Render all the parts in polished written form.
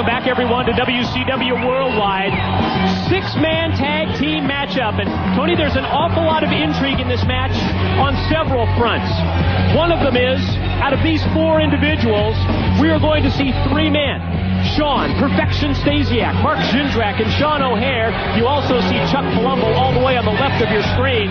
Welcome back, everyone, to WCW Worldwide. Six-man tag team matchup. And, Tony, there's an awful lot of intrigue in this match on several fronts. One of them is, out of these four individuals, we are going to see three men. Shawn, Perfection Stasiak, Mark Jindrak, and Sean O'Haire. You also see Chuck Palumbo all the way on the left of your screen.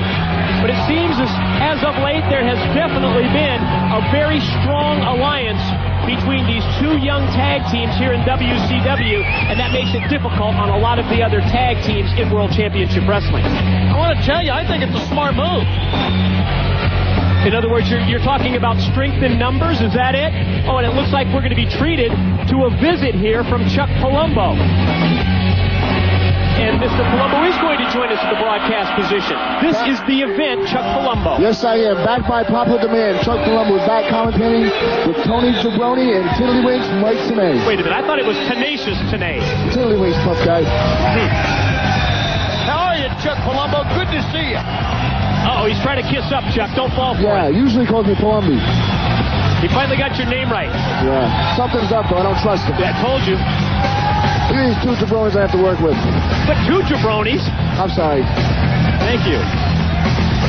But it seems as of late, there has definitely been a very strong alliance between these two young tag teams here in WCW, and that makes it difficult on a lot of the other tag teams in World Championship Wrestling. I want to tell you, I think it's a smart move. In other words, you're talking about strength in numbers, is that it? Oh, and it looks like we're going to be treated to a visit here from Chuck Palumbo. And Mr. Palumbo is going to join us in the broadcast position. This is the event, Chuck Palumbo. Yes, I am. Back by popular demand, Chuck Palumbo is back commentating with Tony Jabroni and Tiddlywinks Mike Tenay. Wait a minute, I thought it was Tenacious Tenay. Tiddlywinks, tough guy. How are you, Chuck Palumbo? Good to see you. Uh-oh, he's trying to kiss up, Chuck. Don't fall for it. Yeah, usually calls me Palumbi. He finally got your name right. Yeah, something's up, though. I don't trust him. I told you. Look at these two jabronis I have to work with. But two jabronis? I'm sorry. Thank you.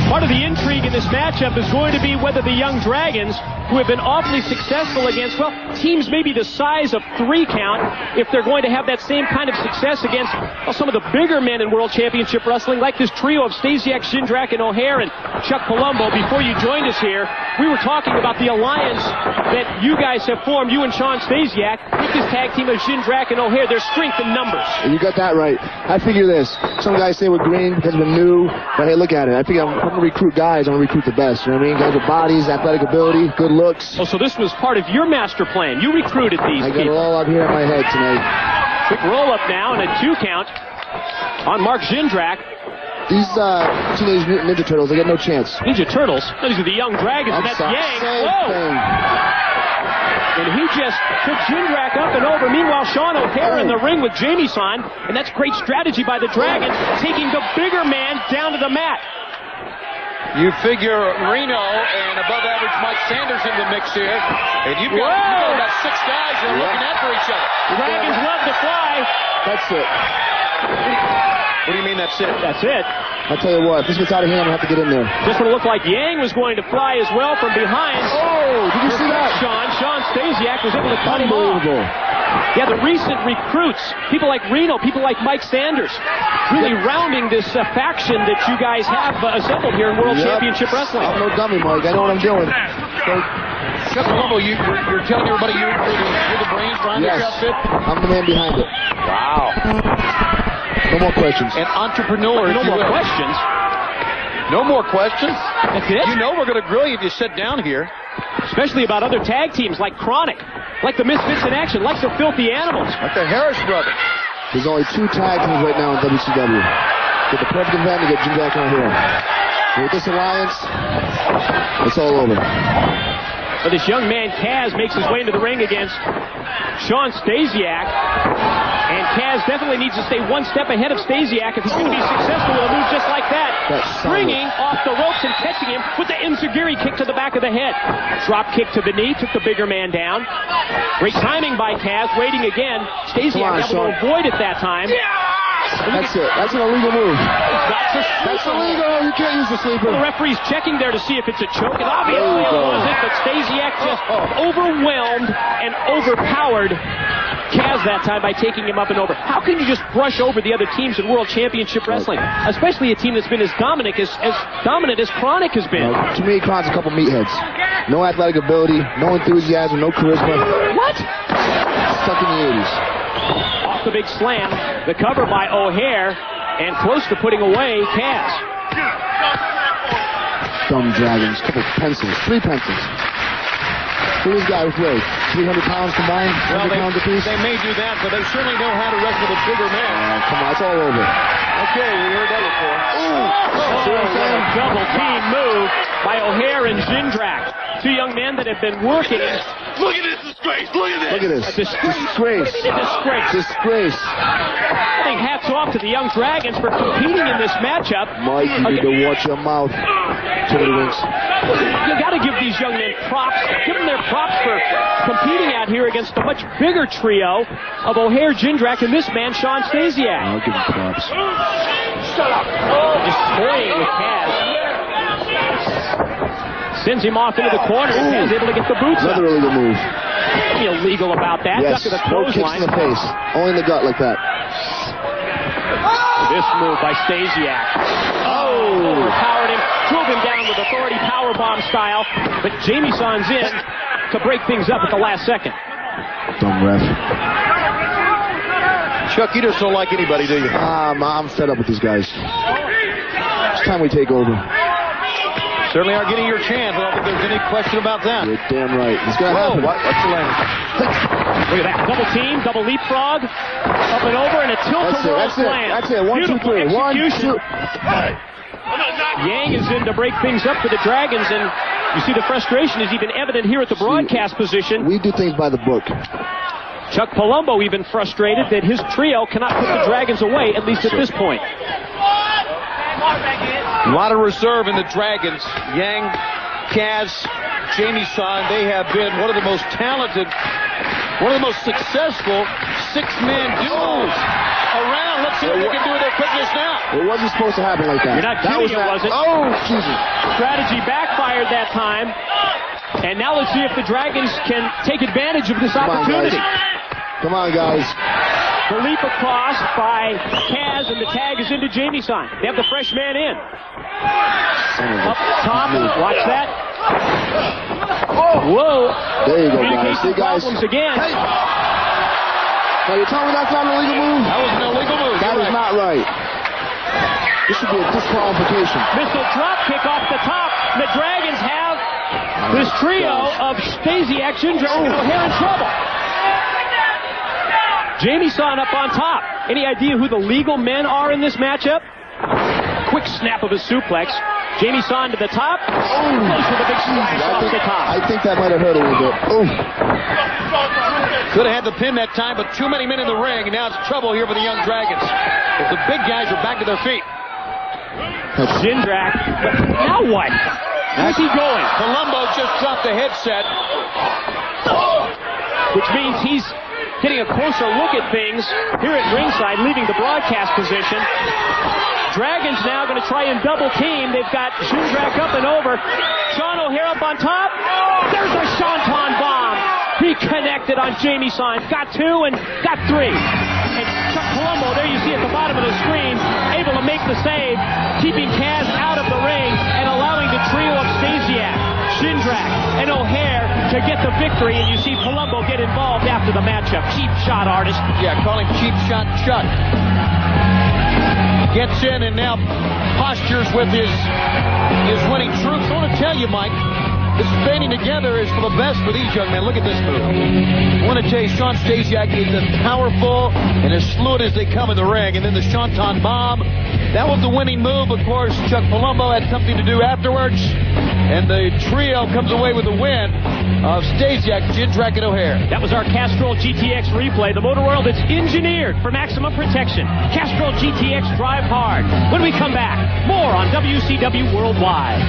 Part of the intrigue in this matchup is going to be whether the Young Dragons, who have been awfully successful against, well, teams maybe the size of 3 count, if they're going to have that same kind of success against, well, some of the bigger men in World Championship Wrestling, like this trio of Stasiak, Jindrak, and O'Haire, and Chuck Palumbo. Before you joined us here, we were talking about the alliance that you guys have formed, you and Shawn Stasiak, with this tag team of Jindrak and O'Haire. There's strength in numbers. You got that right. I figure this. Some guys say we're green because we're new, but hey, look at it. I figure I'm going to recruit guys. I'm going to recruit the best. You know what I mean? Guys with bodies, athletic ability, good looks. Oh, so this was part of your master plan. You recruited these I got people. it all up here in my head tonight. Quick roll-up now and a 2 count on Mark Jindrak. These Teenage Mutant Ninja Turtles, they get no chance. Ninja Turtles? No, these are the Young Dragons, and that's sorry. Yang. Same Whoa! thing. And he just took Jindrak up and over. Meanwhile, Sean O'Haire in the ring with Jamie-san, and that's great strategy by the Dragons, taking the bigger man down to the mat. You figure Reno and above-average Mike Sanders in the mix here, and you've got about 6 guys who are looking after each other. Dragons love to fly. That's it. What do you mean that's it? That's it. I'll tell you what, if this gets out of hand, I'm going to have to get in there. This one looked like Yang was going to fly as well from behind. Oh, did you see that? Sean Stasiak was able to cut him off. Unbelievable. Yeah, the recent recruits, people like Reno, people like Mike Sanders, really rounding this faction that you guys have assembled here in World Championship Wrestling. I'm no dummy, Mike. I know what I'm doing. Chuck Palumbo, you're telling everybody you're the brains behind this outfit? I'm the man behind it. Wow. No more questions. An entrepreneur. No more questions. No more questions? That's it? You know we're going to grill you if you sit down here. Especially about other tag teams like Chronic, like the Misfits in Action, like the Filthy Animals. Like the Harris brothers. There's only 2 tag teams right now in WCW. Get the perfect event to get Jindrak on here. With this alliance, it's all over. But this young man, Kaz, makes his way into the ring against Shawn Stasiak. And Kaz definitely needs to stay one step ahead of Stasiak if he's going to be successful with a move just like that. Springing off the ropes and catching him with the enziguri kick to the back of the head. Drop kick to the knee, took the bigger man down. Great timing by Kaz, waiting again. Stasiak able to avoid it that time. That's it. That's an illegal move. That's illegal. You can't use the sleeper. The referee's checking there to see if it's a choke, and obviously it wasn't, but Stasiak just overwhelmed and overpowered Kaz that time by taking him up and over. How can you just brush over the other teams in World Championship Wrestling, especially a team that's been as dominant as Chronic has been? To me, Chronic's a couple meatheads. No athletic ability, no enthusiasm, no charisma. What? Stuck in the 80s. Off the big slam, the cover by O'Haire, and close to putting away Kaz. Dumb Dragons, couple pencils, 3 pencils. Who is guys weigh? 300 pounds combined? 100 pounds apiece? They may do that, but they certainly know how to wrestle with bigger men. Come on, it's all over. Okay, we heard that before. What a double team move by O'Haire and Jindrak. 2 young men that have been working. Look at this disgrace! Look at this! Look at this. Disgrace. Disgrace. Disgrace. I think hats off to the Young Dragons for competing in this matchup. Mike, you need to watch your mouth. Tiddlywinks. You got to give these young men props. Give them their props for competing out here against a much bigger trio of O'Hare, Jindrak, and this man, Sean Stasiak. I'll give him props. Just toying with Kaz. Sends him off into the corner. Kaz able to get the boots up. Another really good move. Nothing illegal about that. Yes, Duck to the no kicks clothesline. in the face. Only in the gut like that. This move by Stasiak. Overpowered him. Drove him down with authority powerbomb style. But Jamieson's in to break things up at the last second. Dumb ref. Chuck, you just don't like anybody, do you? I'm fed up with these guys. It's time we take over. Certainly are getting your chance. I don't think there's any question about that. You're damn right. It's going to happen. What's the language? Look at that. Double team, double leapfrog. Up and over, and a tilt-a-whirl slam. That's it. 1, 2, 3. 1, 2. Yang is in to break things up for the Dragons, and you see the frustration is even evident here at the broadcast position. We do things by the book. Chuck Palumbo even frustrated that his trio cannot put the Dragons away, at least at this point. A lot of reserve in the Dragons. Yang, Kaz, Jamieson, they have been one of the most talented, one of the most successful six-man duos around. Let's see what they can do with their quickness now. It wasn't supposed to happen like that. You're not kidding, it wasn't. Oh, Jesus. Strategy backfired that time. And now let's see if the Dragons can take advantage of this opportunity. Come on, guys. The leap across by Kaz, and the tag is into Jamieson. They have the fresh man in. Up top, watch that. Whoa. There you go, guys. See, guys. Problems again. Hey. Now, you're telling me that's not an illegal move? That was an illegal move. That is not right. This should be a disqualification. Missile drop kick off the top. The Dragons have this trio of Stasiak, Jindrak, and O'Hare in trouble. Jamieson up on top. Any idea who the legal men are in this matchup? Quick snap of a suplex. Jamieson to the top. Goes with a big splash off the top. I think that might have hurt a little bit. Could have had the pin that time, but too many men in the ring, and now it's trouble here for the young Dragons. If the big guys are back to their feet. Jindrak. Now what? Where's he going? Palumbo just dropped the headset. Which means he's getting a closer look at things here at ringside, leaving the broadcast position. Dragons now going to try and double team. They've got Jindrak up and over. Sean O'Hare up on top. There's a Shanton bomb. He connected on Jamieson. Got two and got three. And Chuck Palumbo, there you see at the bottom of the screen, able to make the save, keeping Kaz out of the ring and allowing the trio of Stasiak, Jindrak, and O'Hare to get the victory. And you see Palumbo get involved after the matchup. Cheap shot artist. Yeah, calling cheap shot Chuck. Gets in and now postures with his winning troops. I want to tell you, Mike, this banding together is for the best for these young men. Look at this move. I want to tell you, Sean Stasiak is as powerful and as fluid as they come in the ring. And then the Shanton bomb. That was the winning move. Of course, Chuck Palumbo had something to do afterwards. And the trio comes away with the win of Stasiak, Jindrak, and O'Hare. That was our Castrol GTX replay. The Motor World is engineered for maximum protection. Castrol GTX Drive Hard. When we come back, more on WCW Worldwide.